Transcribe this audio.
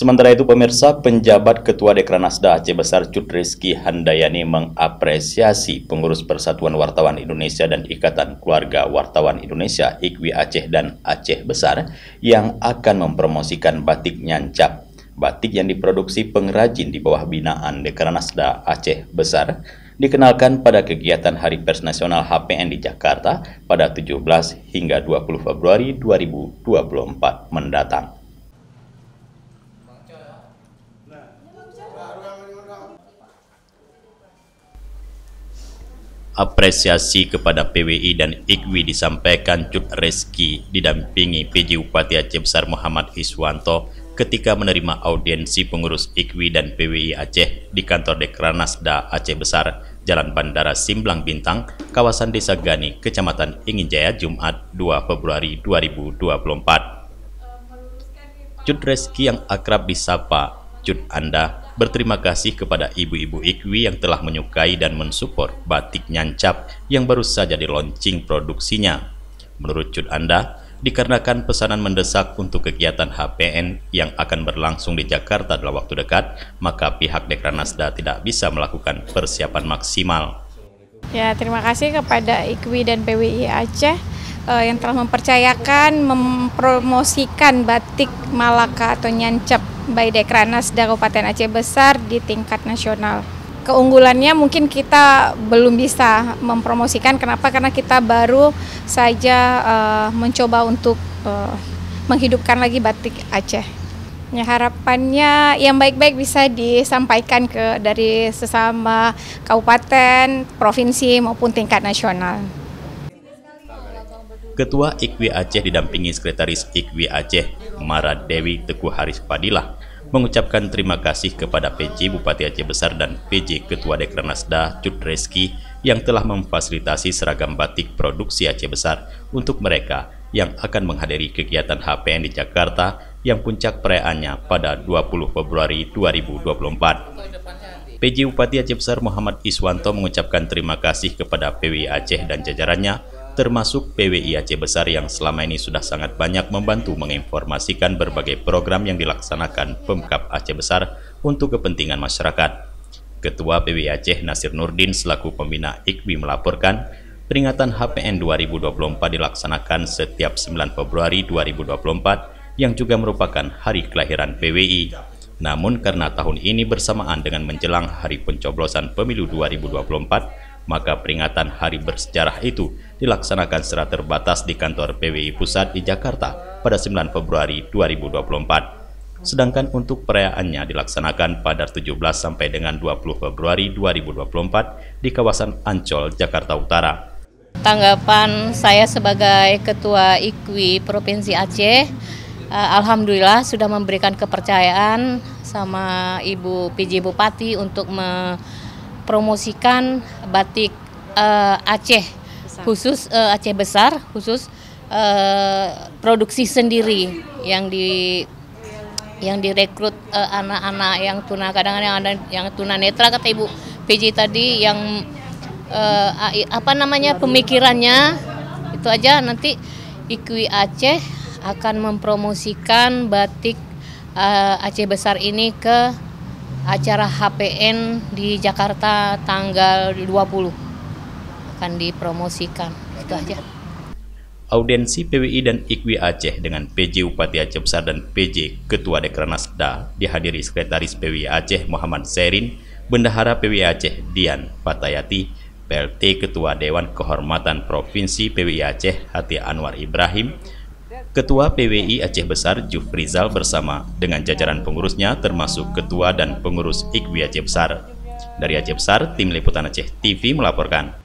Sementara itu pemirsa, penjabat Ketua Dekranasda Aceh Besar Cut Rizky Handayani mengapresiasi pengurus Persatuan Wartawan Indonesia dan Ikatan Keluarga Wartawan Indonesia IKWI Aceh dan Aceh Besar yang akan mempromosikan batik nyancap. Batik yang diproduksi pengrajin di bawah binaan Dekranasda Aceh Besar dikenalkan pada kegiatan Hari Pers Nasional HPN di Jakarta pada 17 hingga 20 Februari 2024 mendatang. Apresiasi kepada PWI dan IKWI disampaikan Cut Rizky didampingi PJ Bupati Aceh Besar Muhammad Iswanto ketika menerima audiensi pengurus IKWI dan PWI Aceh di kantor Dekranasda Aceh Besar, Jalan Bandara Simblang Bintang, kawasan Desa Gani, Kecamatan Inginjaya, Jumat 2 Februari 2024. Cut Rizky yang akrab disapa Cut Anda berterima kasih kepada ibu-ibu IKWI yang telah menyukai dan mensupport batik nyancap yang baru saja di-launching produksinya. Menurut Cut Anda, dikarenakan pesanan mendesak untuk kegiatan HPN yang akan berlangsung di Jakarta dalam waktu dekat, maka pihak Dekranasda tidak bisa melakukan persiapan maksimal. Ya, terima kasih kepada IKWI dan PWI Aceh yang telah mempercayakan mempromosikan batik Malaka atau nyancap by Dekranasda Kabupaten Aceh Besar di tingkat nasional. Keunggulannya mungkin kita belum bisa mempromosikan, kenapa? Karena kita baru saja mencoba untuk menghidupkan lagi batik Aceh. Ya, harapannya yang baik-baik bisa disampaikan dari sesama kabupaten, provinsi maupun tingkat nasional. Ketua IKWI Aceh didampingi Sekretaris IKWI Aceh, Mara Dewi Teguh Haris Fadilah, mengucapkan terima kasih kepada PJ Bupati Aceh Besar dan PJ Ketua Dekranasda Cut Rizky yang telah memfasilitasi seragam batik produksi Aceh Besar untuk mereka yang akan menghadiri kegiatan HPN di Jakarta yang puncak perayaannya pada 20 Februari 2024. PJ Bupati Aceh Besar Muhammad Iswanto mengucapkan terima kasih kepada PWI Aceh dan jajarannya, termasuk PWI Aceh Besar yang selama ini sudah sangat banyak membantu menginformasikan berbagai program yang dilaksanakan Pemkab Aceh Besar untuk kepentingan masyarakat. Ketua PWI Aceh Nasir Nurdin selaku pembina IKWI melaporkan, peringatan HPN 2024 dilaksanakan setiap 9 Februari 2024 yang juga merupakan hari kelahiran PWI. Namun karena tahun ini bersamaan dengan menjelang hari pencoblosan pemilu 2024, maka peringatan hari bersejarah itu dilaksanakan secara terbatas di kantor PWI Pusat di Jakarta pada 9 Februari 2024. Sedangkan untuk perayaannya dilaksanakan pada 17 sampai dengan 20 Februari 2024 di kawasan Ancol, Jakarta Utara. Tanggapan saya sebagai Ketua IKWI Provinsi Aceh, alhamdulillah sudah memberikan kepercayaan sama Ibu PJ Bupati untuk mempromosikan batik Aceh khusus Aceh Besar, khusus produksi sendiri yang direkrut anak-anak yang kadang-kadang ada yang tunanetra, kata Ibu PJ tadi, yang pemikirannya itu aja. Nanti IKWI Aceh akan mempromosikan batik Aceh Besar ini ke acara HPN di Jakarta tanggal 20 akan dipromosikan. Itu aja. Audiensi PWI dan IKWI Aceh dengan PJ Bupati Aceh Besar dan PJ Ketua Dekranasda dihadiri Sekretaris PWI Aceh Muhammad Serin, Bendahara PWI Aceh Dian Fatayati, PLT Ketua Dewan Kehormatan Provinsi PWI Aceh Hati Anwar Ibrahim, Ketua PWI Aceh Besar Jufrizal bersama dengan jajaran pengurusnya termasuk Ketua dan pengurus IKWI Aceh Besar. Dari Aceh Besar, Tim Liputan Aceh TV melaporkan.